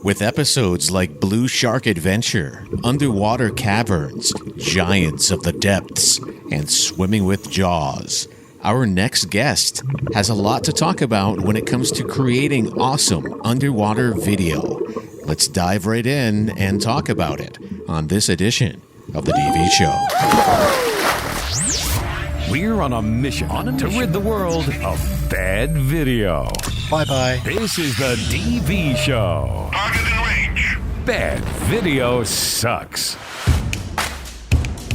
With episodes like Blue Shark Adventure, Underwater Caverns, Giants of the Depths, and Swimming with Jaws, our next guest has a lot to talk about when it comes to creating awesome underwater video. Let's dive right in and talk about it on this edition of The DV Show. We're on a mission to rid the world of bad video. Bye-bye. This is The DV Show. Target in range. Bad video sucks.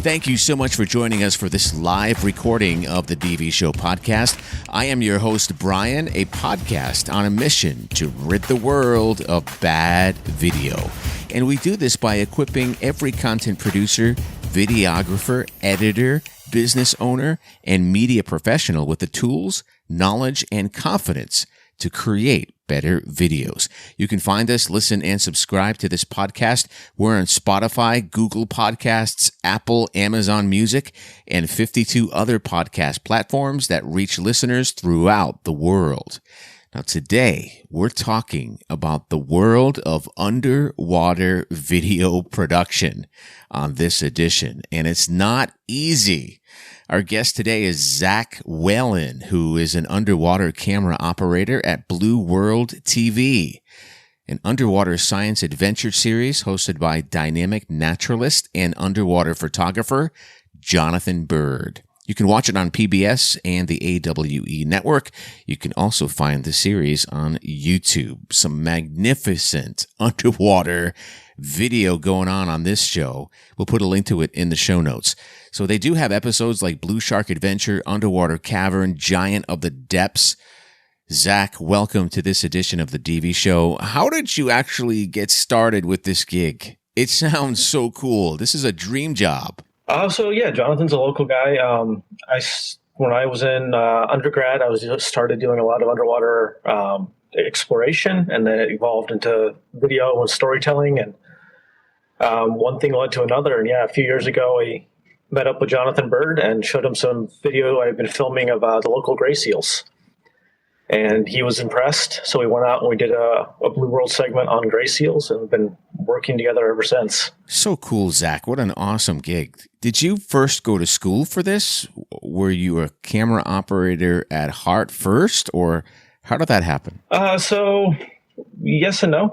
Thank you so much for joining us for this live recording of the DV Show podcast. I am your host, Brian, a podcast on a mission to rid the world of bad video. And we do this by equipping every content producer, videographer, editor, business owner, and media professional with the tools, knowledge, and confidence to create better videos. You can find us, listen, and subscribe to this podcast. We're on Spotify, Google Podcasts, Apple, Amazon Music, and 52 other podcast platforms that reach listeners throughout the world. Now, today, we're talking about the world of underwater video production on this edition, and it's not easy. Our guest today is Zach Whalen, who is an underwater camera operator at Blue World TV, an underwater science adventure series hosted by dynamic naturalist and underwater photographer Jonathan Bird. You can watch it on PBS and the AWE network. You can also find the series on YouTube. Some magnificent underwater video going on this show. We'll put a link to it in the show notes. So they do have episodes like Blue Shark Adventure, Underwater Cavern, Giant of the Depths. Zach, welcome to this edition of the DV Show. How did you actually get started with this gig? It sounds so cool. This is a dream job. Jonathan's a local guy. When I was in undergrad, I just started doing a lot of underwater exploration, and then it evolved into video and storytelling, and one thing led to another. And a few years ago, I met up with Jonathan Bird and showed him some video I've been filming of the local gray seals. And he was impressed, so we went out and we did a Blue World segment on gray seals, and we've been working together ever since. So cool, Zach. What an awesome gig. Did you first go to school for this? Were you a camera operator at heart first, or how did that happen? So yes and no.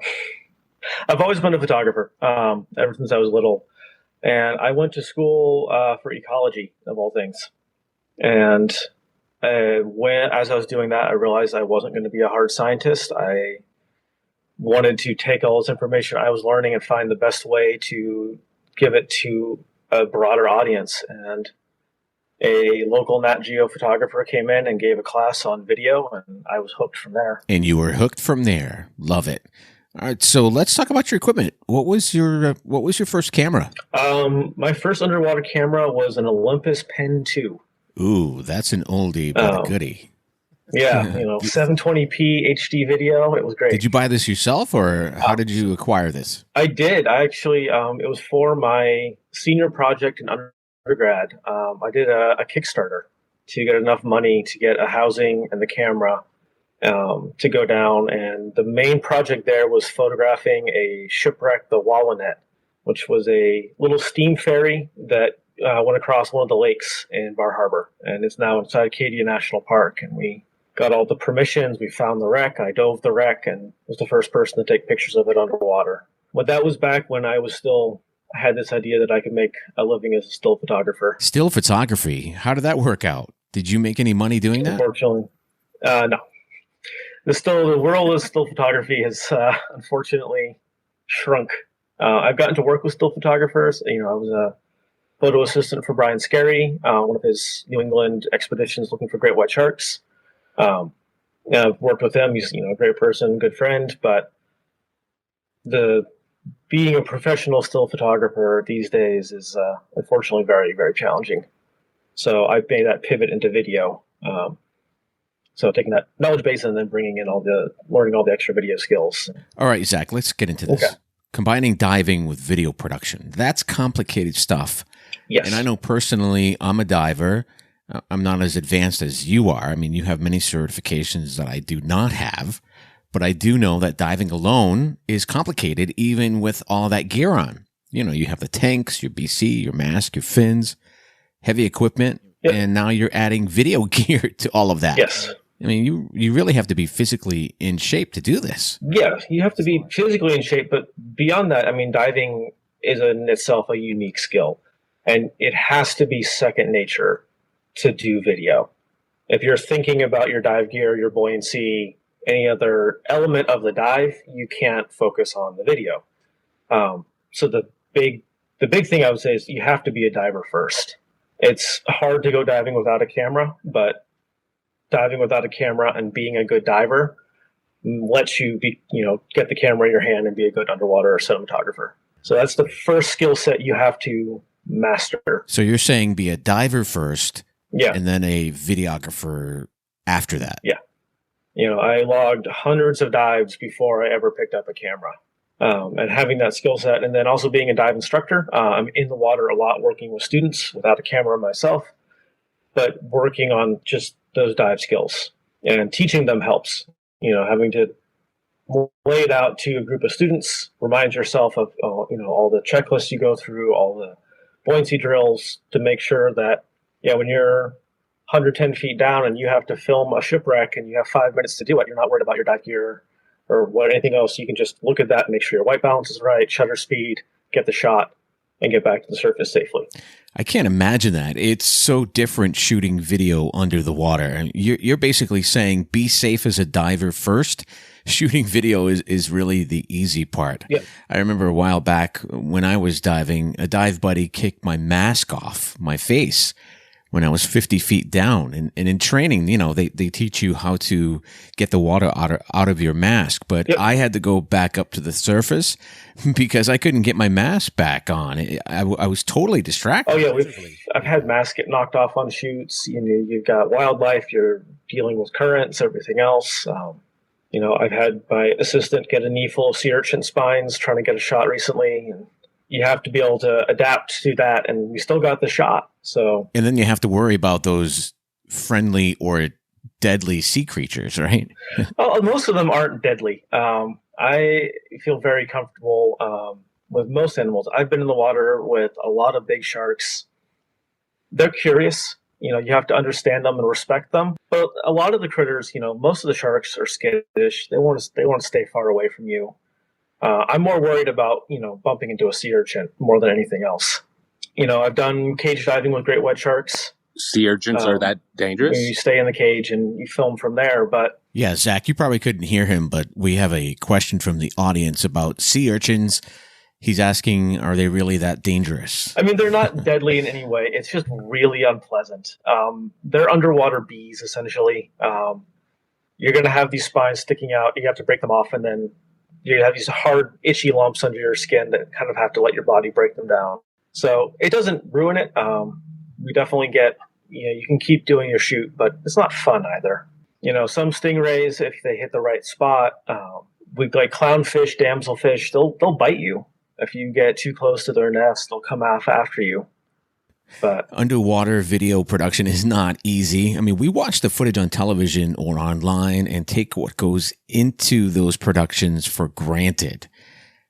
I've always been a photographer ever since I was little. And I went to school for ecology, of all things. And as I was doing that, I realized I wasn't going to be a hard scientist. I wanted to take all this information I was learning and find the best way to give it to a broader audience. And a local Nat Geo photographer came in and gave a class on video, and I was hooked from there. And you were hooked from there. Love it. All right, so let's talk about your equipment. What was your first camera? My first underwater camera was an Olympus Pen 2. Ooh, that's an oldie but a goodie. Yeah, 720p HD video. It was great. Did you buy this yourself, or how did you acquire this? I did. I actually, it was for my senior project in undergrad. I did a Kickstarter to get enough money to get a housing and the camera to go down. And the main project there was photographing a shipwreck, the Wallanet, which was a little steam ferry that went across one of the lakes in Bar Harbor. And it's now inside Acadia National Park. And we got all the permissions. We found the wreck. I dove the wreck and was the first person to take pictures of it underwater. But that was back when I had this idea that I could make a living as a still photographer. Still photography. How did that work out? Did you make any money doing that? Unfortunately, no. The world of still photography has unfortunately shrunk. I've gotten to work with still photographers. I was a photo assistant for Brian Scarry, one of his New England expeditions looking for great white sharks. I've worked with him. He's a great person, good friend, but being a professional still photographer these days is unfortunately very, very challenging. So I've made that pivot into video. So taking that knowledge base and then bringing in learning all the extra video skills. All right, Zach, let's get into this. Okay. Combining diving with video production. That's complicated stuff. Yes. And I know personally, I'm a diver. I'm not as advanced as you are. I mean, you have many certifications that I do not have. But I do know that diving alone is complicated, even with all that gear on. You know, you have the tanks, your BC, your mask, your fins, heavy equipment, and now you're adding video gear to all of that. Yes. I mean, you really have to be physically in shape to do this. Yeah, you have to be physically in shape, but beyond that, I mean, diving is in itself a unique skill, and it has to be second nature to do video. If you're thinking about your dive gear, your buoyancy, any other element of the dive, you can't focus on the video. So the big thing I would say is you have to be a diver first. It's hard to go diving without a camera, but diving without a camera and being a good diver lets you get the camera in your hand and be a good underwater cinematographer. So that's the first skill set you have to master. So you're saying be a diver first, yeah, and then a videographer after that. Yeah. I logged hundreds of dives before I ever picked up a camera. And having that skill set, and then also being a dive instructor, I'm in the water a lot working with students without a camera myself, but working on just those dive skills, and teaching them helps. Having to lay it out to a group of students, remind yourself of all the checklists you go through, all the buoyancy drills, to make sure that when you're 110 feet down and you have to film a shipwreck and you have 5 minutes to do it, you're not worried about your dive gear or anything else. You can just look at that and make sure your white balance is right, shutter speed, get the shot, and get back to the surface safely. I can't imagine that. It's so different shooting video under the water. You're basically saying be safe as a diver first. Shooting video is really the easy part. Yeah. I remember a while back when I was diving, a dive buddy kicked my mask off my face when I was 50 feet down. And in training, they teach you how to get the water out of your mask. But I had to go back up to the surface because I couldn't get my mask back on. I was totally distracted. Oh, yeah. I've had masks get knocked off on shoots. You've got wildlife. You're dealing with currents, everything else. I've had my assistant get a knee full of sea urchin spines trying to get a shot recently. And you have to be able to adapt to that, and we still got the shot. And then you have to worry about those friendly or deadly sea creatures, right? Well, most of them aren't deadly. I feel very comfortable with most animals. I've been in the water with a lot of big sharks. They're curious. You have to understand them and respect them. But a lot of the critters, most of the sharks are skittish. They want to stay far away from you. I'm more worried about, bumping into a sea urchin more than anything else. I've done cage diving with great white sharks. Sea urchins are that dangerous? You stay in the cage and you film from there, but... Yeah, Zach, you probably couldn't hear him, but we have a question from the audience about sea urchins. He's asking, are they really that dangerous? I mean, they're not deadly in any way. It's just really unpleasant. They're underwater bees, essentially. You're going to have these spines sticking out. You have to break them off, and then you have these hard, itchy lumps under your skin that kind of have to let your body break them down. So it doesn't ruin it. We definitely get, you can keep doing your shoot, but it's not fun either. Some stingrays, if they hit the right spot, like clownfish, damselfish, they'll bite you. If you get too close to their nest, they'll come off after you. But underwater video production is not easy. I mean, we watch the footage on television or online and take what goes into those productions for granted.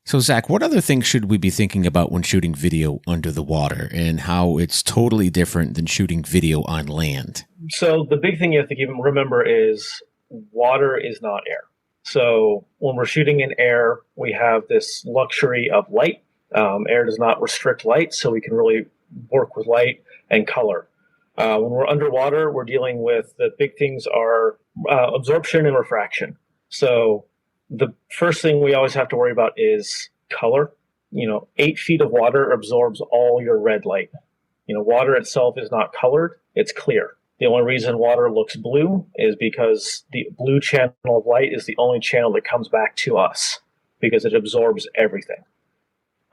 So, Zach, what other things should we be thinking about when shooting video under the water, and how it's totally different than shooting video on land? So the big thing you have to remember is water is not air. So when we're shooting in air, we have this luxury of light. Air does not restrict light, so we can really work with light and color. When we're underwater, we're dealing with the big things are absorption and refraction. So the first thing we always have to worry about is color. 8 feet of water absorbs all your red light. Water itself is not colored, it's clear. The only reason water looks blue is because the blue channel of light is the only channel that comes back to us because it absorbs everything.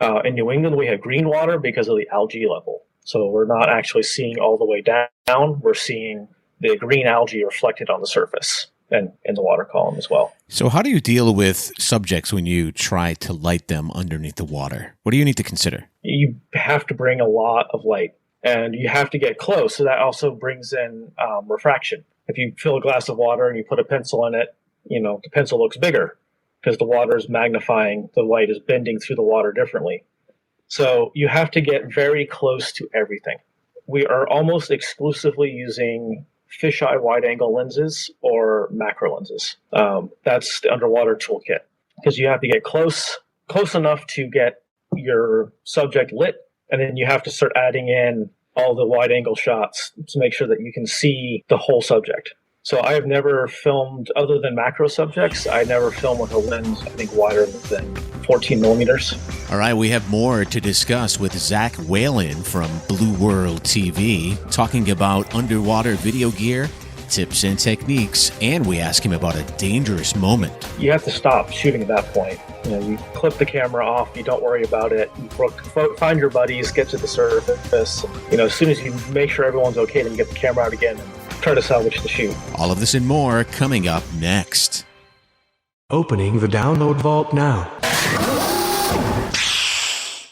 In New England, we have green water because of the algae level. So we're not actually seeing all the way down. We're seeing the green algae reflected on the surface and in the water column as well. So how do you deal with subjects when you try to light them underneath the water? What do you need to consider? You have to bring a lot of light, and you have to get close. So that also brings in refraction. If you fill a glass of water and you put a pencil in it, the pencil looks bigger because the water is magnifying, the light is bending through the water differently. So you have to get very close to everything. We are almost exclusively using fisheye wide-angle lenses or macro lenses. That's the underwater toolkit, because you have to get close enough to get your subject lit, and then you have to start adding in all the wide-angle shots to make sure that you can see the whole subject. So I have never filmed, other than macro subjects, I never filmed with a lens, I think, wider than 14 millimeters. All right, we have more to discuss with Zach Whalen from Blue World TV, talking about underwater video gear, tips and techniques, and we ask him about a dangerous moment. You have to stop shooting at that point. You clip the camera off, you don't worry about it, you find your buddies, get to the surface. As soon as you make sure everyone's okay, then you get the camera out again and try to salvage the shoot. All of this and more coming up next. Opening the download vault now.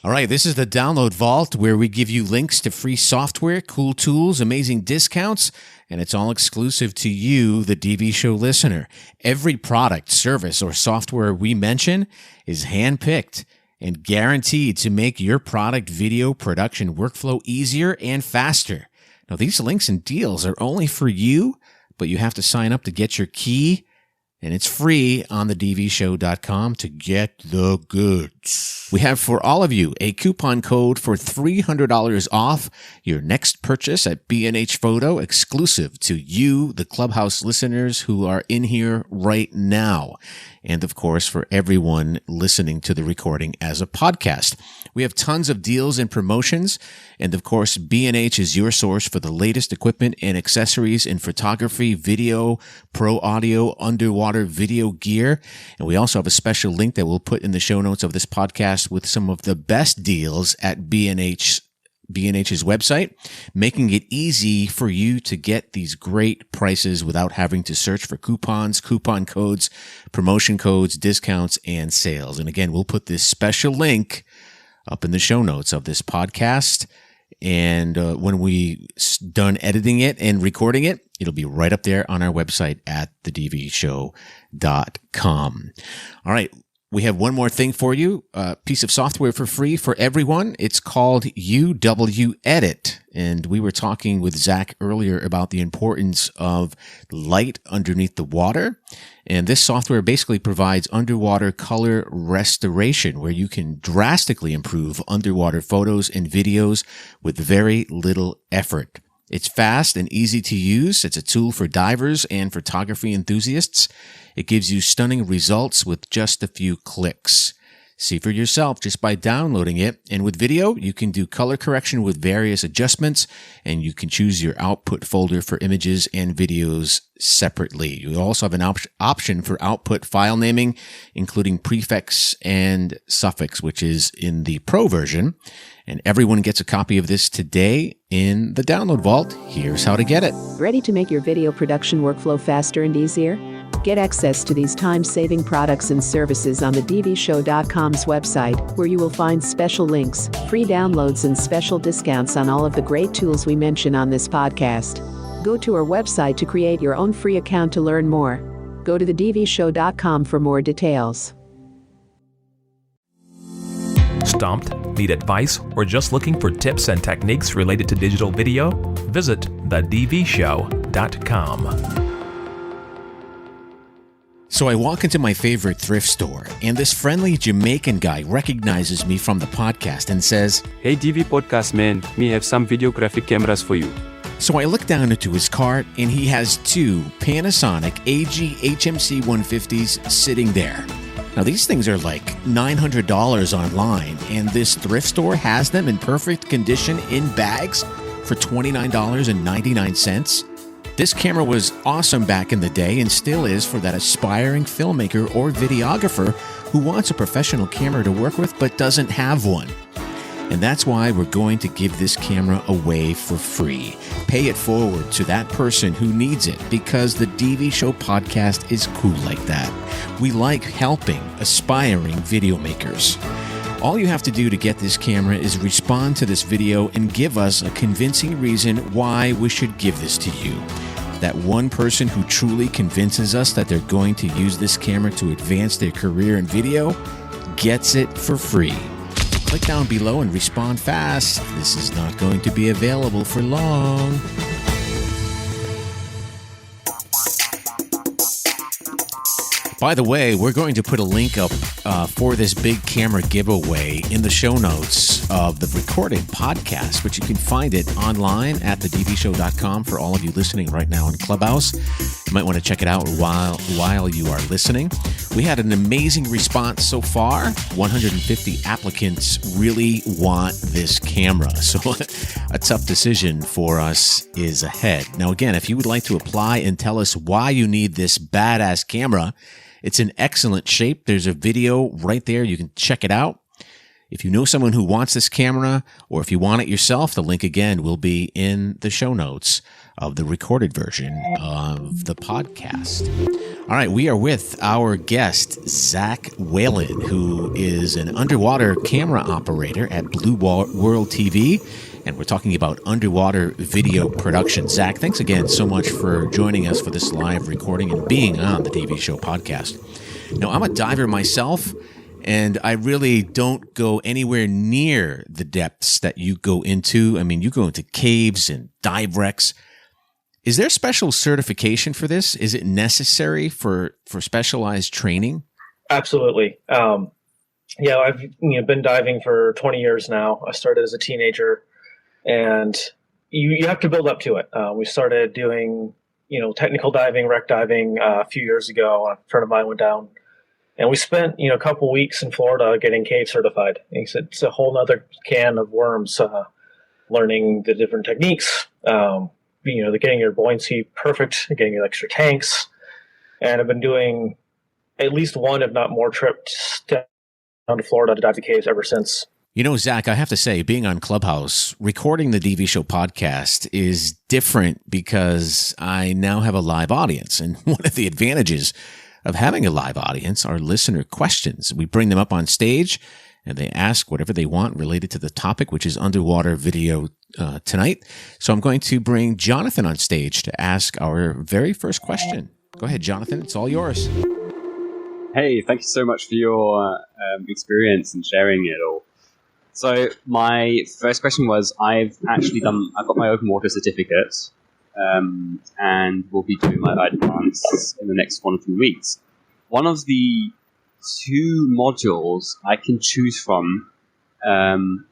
All right, this is the Download Vault, where we give you links to free software, cool tools, amazing discounts, and it's all exclusive to you, the DV Show listener. Every product, service, or software we mention is handpicked and guaranteed to make your product video production workflow easier and faster. Now, these links and deals are only for you, but you have to sign up to get your key, and it's free on thedvshow.com to get the goods. We have for all of you a coupon code for $300 off your next purchase at B&H Photo, exclusive to you, the Clubhouse listeners who are in here right now. And of course, for everyone listening to the recording as a podcast. We have tons of deals and promotions. And of course, B&H is your source for the latest equipment and accessories in photography, video, pro audio, underwater video gear. And we also have a special link that we'll put in the show notes of this podcast with some of the best deals at B&H's website, making it easy for you to get these great prices without having to search for coupons, coupon codes, promotion codes, discounts, and sales. And again, we'll put this special link up in the show notes of this podcast. And when we done editing it and recording it, it'll be right up there on our website at thedvshow.com. All right. We have one more thing for you, a piece of software for free for everyone. It's called UW Edit. And we were talking with Zach earlier about the importance of light underneath the water. And this software basically provides underwater color restoration, where you can drastically improve underwater photos and videos with very little effort. It's fast and easy to use. It's a tool for divers and photography enthusiasts. It gives you stunning results with just a few clicks. See for yourself just by downloading it. And with video, you can do color correction with various adjustments, and you can choose your output folder for images and videos separately. You also have an option for output file naming, including prefix and suffix, which is in the Pro version. And everyone gets a copy of this today in the Download Vault. Here's how to get it. Ready to make your video production workflow faster and easier? Get access to these time-saving products and services on the dvshow.com's website, where you will find special links, free downloads, and special discounts on all of the great tools we mention on this podcast. Go to our website to create your own free account to learn more. Go to thedvshow.com for more details. Stumped? Need advice or just looking for tips and techniques related to digital video? Visit thedvshow.com. So I walk into my favorite thrift store, and this friendly Jamaican guy recognizes me from the podcast and says, "Hey DV Podcast man, me have some videographic cameras for you." So I look down into his cart, and he has two Panasonic AG HMC 150s sitting there. Now, these things are like $900 online, and this thrift store has them in perfect condition in bags for $29.99. This camera was awesome back in the day and still is for that aspiring filmmaker or videographer who wants a professional camera to work with but doesn't have one. And that's why we're going to give this camera away for free. Pay it forward to that person who needs it, because the DV Show podcast is cool like that. We like helping aspiring video makers. All you have to do to get this camera is respond to this video and give us a convincing reason why we should give this to you. that one person who truly convinces us that they're going to use this camera to advance their career in video gets it for free. Click down below and respond fast. This is not going to be available for long. By the way, we're going to put a link up for this big camera giveaway in the show notes of the recorded podcast, which you can find it online at thedvshow.com for all of you listening right now in Clubhouse. You might want to check it out while you are listening. We had an amazing response so far. 150 applicants really want this camera, so a tough decision for us is ahead. Now, again, if you would like to apply and tell us why you need this badass camera, it's in excellent shape. There's a video right there. You can check it out. If you know someone who wants this camera, or if you want it yourself, the link again will be in the show notes of the recorded version of the podcast. All right, we are with our guest, Zach Whalen, who is an underwater camera operator at Blue World TV. And we're talking about underwater video production. Zach, thanks again so much for joining us for this live recording and being on the DV Show podcast. Now, I'm a diver myself, and I really don't go anywhere near the depths that you go into. I mean, you go into caves and dive wrecks. Is there special certification for this? Is it necessary for specialized training? Absolutely. Yeah, I've been diving for 20 years now. I started as a teenager. And you have to build up to it. We started doing, technical diving, wreck diving a few years ago. A friend of mine went down, and we spent, a couple weeks in Florida getting cave certified. And he said it's a whole nother can of worms, learning the different techniques, getting your buoyancy perfect, getting your extra tanks. And I've been doing at least one, if not more, trips down to Florida to dive the caves ever since. Zach, I have to say, being on Clubhouse, recording the DV Show podcast is different because I now have a live audience. And one of the advantages of having a live audience are listener questions. We bring them up on stage and they ask whatever they want related to the topic, which is underwater video tonight. So I'm going to bring Jonathan on stage to ask our very first question. Go ahead, Jonathan. It's all yours. Hey, thank you so much for your experience and sharing it all. So my first question was, I've got my open water certificate, and will be doing my advanced in the next 1 or 2 weeks. One of the 2 modules I can choose from, in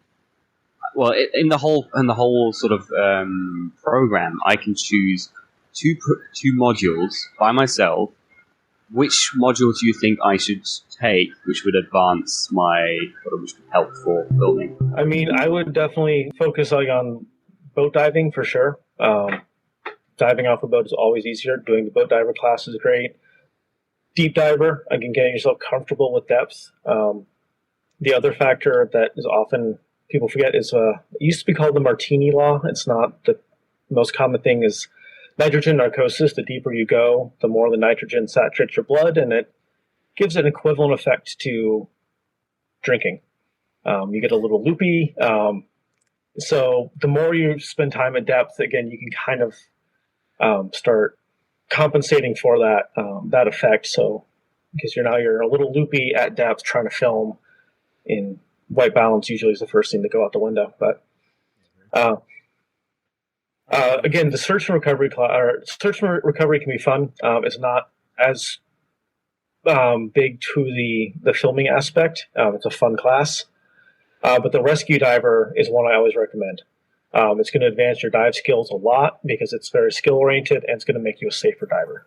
the whole sort of program, I can choose two modules by myself. Which module do you think I should take, which would advance which would help for filming? I mean, I would definitely focus on boat diving for sure. Diving off a boat is always easier. Doing the boat diver class is great. Deep diver, again, getting yourself comfortable with depth. The other factor that is often people forget is it used to be called the Martini Law. It's not. The most common thing is nitrogen narcosis. The deeper you go, the more the nitrogen saturates your blood, and it gives an equivalent effect to drinking. You get a little loopy. So the more you spend time at depth, again, you can kind of start compensating for that effect. So because you're a little loopy at depth trying to film in white balance, usually is the first thing to go out the window. But again, the search and recovery can be fun. It's not as big to the filming aspect. It's a fun class. But the rescue diver is one I always recommend. It's going to advance your dive skills a lot because it's very skill oriented, and it's going to make you a safer diver.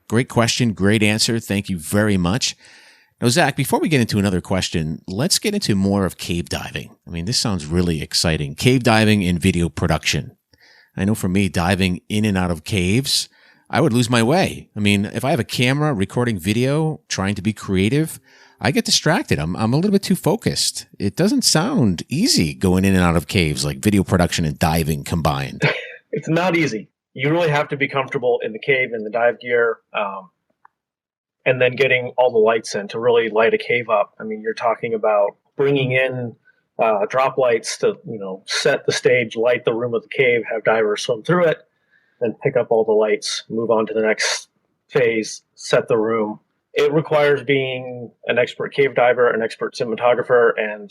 Great question. Great answer. Thank you very much. Now, Zach, before we get into another question, let's get into more of cave diving. I mean, this sounds really exciting. Cave diving in video production. I know for me, diving in and out of caves, I would lose my way. I mean, if I have a camera recording video, trying to be creative, I get distracted. I'm a little bit too focused. It doesn't sound easy going in and out of caves, like video production and diving combined. It's not easy. You really have to be comfortable in the cave, in the dive gear, and then getting all the lights in to really light a cave up. I mean, you're talking about bringing in drop lights to, set the stage, light the room of the cave, have divers swim through it, then pick up all the lights, move on to the next phase, set the room. It requires being an expert cave diver, an expert cinematographer, and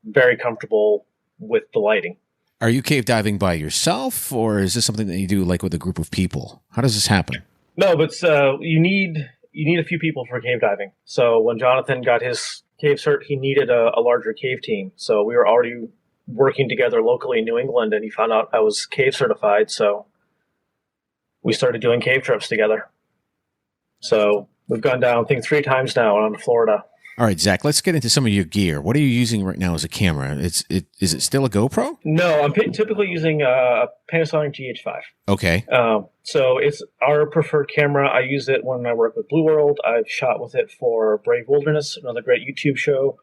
very comfortable with the lighting. Are you cave diving by yourself, or is this something that you do like with a group of people? How does this happen? No, but you need a few people for cave diving. So when Jonathan got his cave cert, he needed a larger cave team. So we were already working together locally in New England, and he found out I was cave certified. So we started doing cave trips together. So we've gone down, I think, 3 times now on Florida. All right, Zach, let's get into some of your gear. What are you using right now as a camera? Is it still a GoPro? No, I'm typically using a Panasonic GH5. Okay. So it's our preferred camera. I use it when I work with Blue World. I've shot with it for Brave Wilderness, another great YouTube show.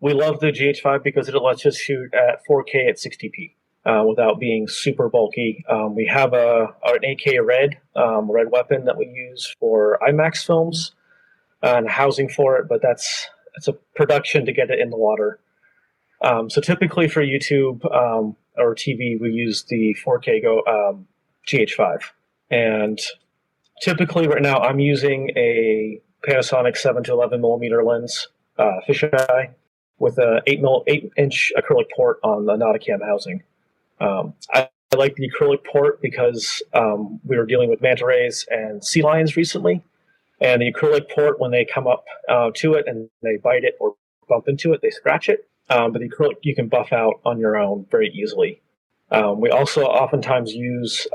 We love the GH5 because it lets us shoot at 4K at 60p without being super bulky. We have an AK red weapon that we use for IMAX films. And housing for it, but it's a production to get it in the water. So typically for YouTube or TV, we use the 4K GH5. And typically right now, I'm using a Panasonic 7 to 11 millimeter lens, fisheye, with a 8-inch acrylic port on the Nauticam housing. I like the acrylic port because we were dealing with manta rays and sea lions recently. And the acrylic port, when they come up to it and they bite it or bump into it, they scratch it. But the acrylic you can buff out on your own very easily. We also oftentimes use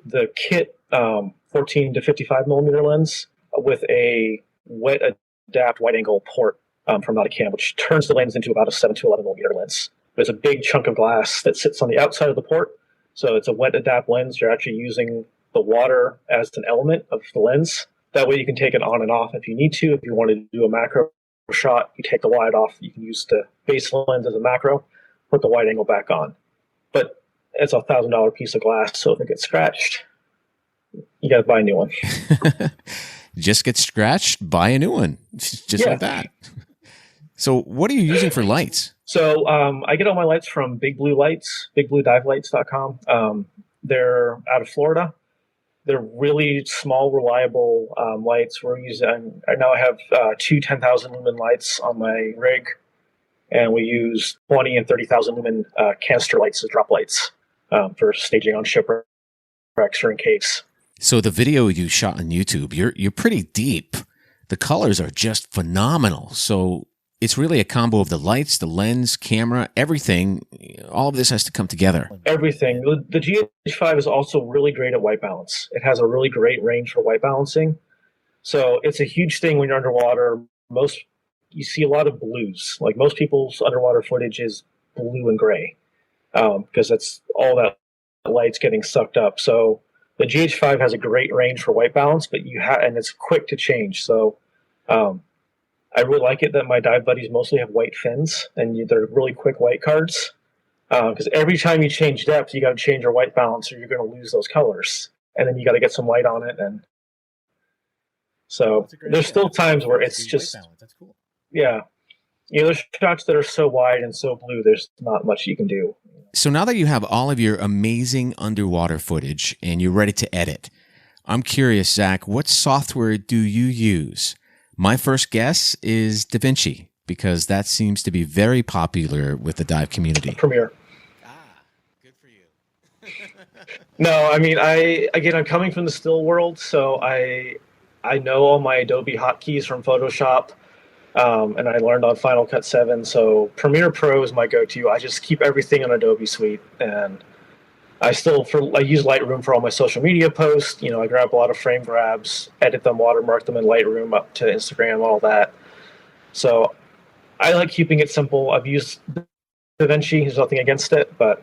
the kit 14 to 55 millimeter lens with a wet adapt wide angle port from Nauticam, which turns the lens into about a 7 to 11 millimeter lens. There's a big chunk of glass that sits on the outside of the port. So it's a wet adapt lens. You're actually using the water as an element of the lens. That way you can take it on and off if you need to. If you want to do a macro shot, you take the wide off. You can use the base lens as a macro, put the wide angle back on. But it's $1,000 piece of glass, so if it gets scratched, you got to buy a new one. Just get scratched, buy a new one. Just like that. So what are you using for lights? So I get all my lights from Big Blue Lights, bigbluedivelights.com. They're out of Florida. They're really small, reliable lights. We're using. I have 2 10,000 lumen lights on my rig, and we use 20 and 30,000 lumen canister lights as drop lights for staging on shipwrecks or in caves. So the video you shot on YouTube, you're pretty deep. The colors are just phenomenal. So it's really a combo of the lights, the lens, camera, everything. All of this has to come together. Everything. The GH5 is also really great at white balance. It has a really great range for white balancing. So it's a huge thing when you're underwater. You see a lot of blues. Like most people's underwater footage is blue and gray because that's all that light's getting sucked up. So the GH5 has a great range for white balance, but and it's quick to change. So I really like it that my dive buddies mostly have white fins, and they're really quick white cards. Because every time you change depth, you got to change your white balance, or you're going to lose those colors. And then you got to get some light on it. And so there's still times where it's just, that's cool. Yeah. There's shots that are so wide and so blue, there's not much you can do. So now that you have all of your amazing underwater footage and you're ready to edit, I'm curious, Zach, what software do you use? My first guess is DaVinci, because that seems to be very popular with the dive community. Premiere. Good for you. No, I mean, I'm coming from the still world, so I know all my Adobe hotkeys from Photoshop, and I learned on Final Cut 7, so Premiere Pro is my go-to. I just keep everything on Adobe Suite, and I use Lightroom for all my social media posts. I grab a lot of frame grabs, edit them, watermark them in Lightroom up to Instagram, all that. So I like keeping it simple. I've used DaVinci. There's nothing against it, but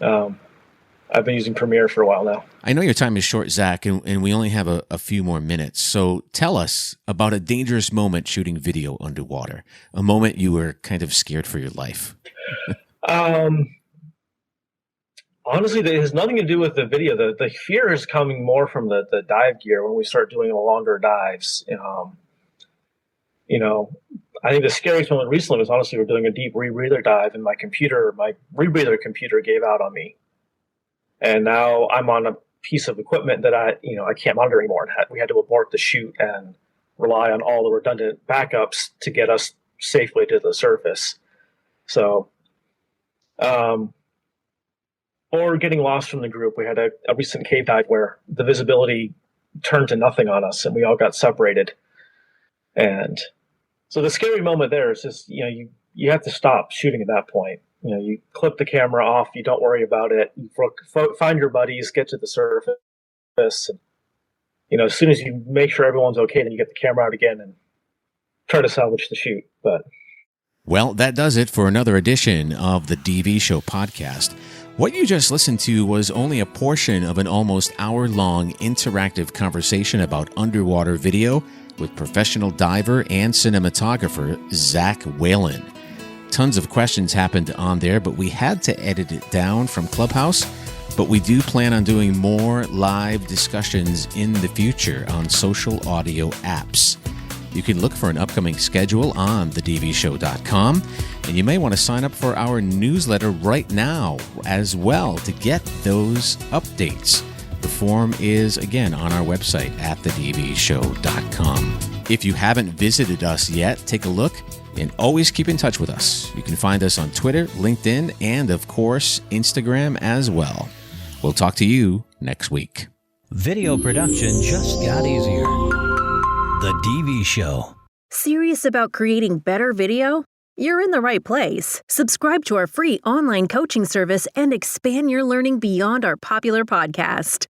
I've been using Premiere for a while now. I know your time is short, Zach, and we only have a few more minutes. So tell us about a dangerous moment shooting video underwater, a moment you were kind of scared for your life. Honestly, it has nothing to do with the video. The fear is coming more from the dive gear when we start doing longer dives. I think the scariest moment recently was honestly we're doing a deep rebreather dive, and my rebreather computer gave out on me. And now I'm on a piece of equipment that I can't monitor anymore. And we had to abort the shoot and rely on all the redundant backups to get us safely to the surface. So, or getting lost from the group. We had a recent cave dive where the visibility turned to nothing on us and we all got separated. And so the scary moment there is just, you have to stop shooting at that point. You clip the camera off, you don't worry about it, you find your buddies, get to the surface, and, as soon as you make sure everyone's okay, then you get the camera out again and try to salvage the shoot. Well, that does it for another edition of the DV Show podcast. What you just listened to was only a portion of an almost hour-long interactive conversation about underwater video with professional diver and cinematographer Zach Whalen. Tons of questions happened on there, but we had to edit it down from Clubhouse. But we do plan on doing more live discussions in the future on social audio apps. You can look for an upcoming schedule on thedvshow.com, and you may want to sign up for our newsletter right now as well to get those updates. The form is, again, on our website at thedvshow.com. If you haven't visited us yet, take a look and always keep in touch with us. You can find us on Twitter, LinkedIn, and, of course, Instagram as well. We'll talk to you next week. Video production just got easier. The DV Show. Serious about creating better video? You're in the right place. Subscribe to our free online coaching service and expand your learning beyond our popular podcast.